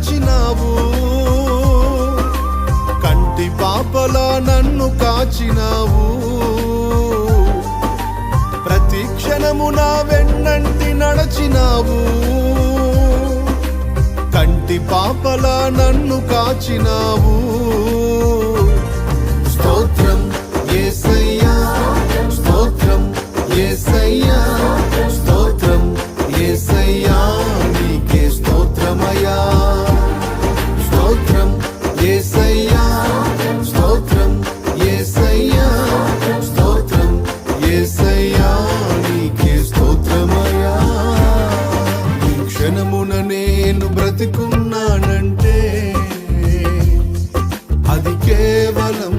నడచినావు, కంటి పాపలా నన్ను కాచినావు, ప్రతి క్షణము నా వెన్నంటి నడచినావు, కంటి పాపలా నన్ను కాచినావు. స్తోత్రం యేసయ్యా, స్తోత్రం యేసయ్యా, స్తోత్రం యేసయ్యా, నీకే స్తోత్రమయ్యా. స్తోత్రం యేసయ్యా, స్తోత్రం యేసయ్యా, స్తోత్రం యేసయ్యా, నీకే స్తోత్రమయ్యా. ఈ క్షణమున నేను బ్రతికున్నానంటే అది కేవలం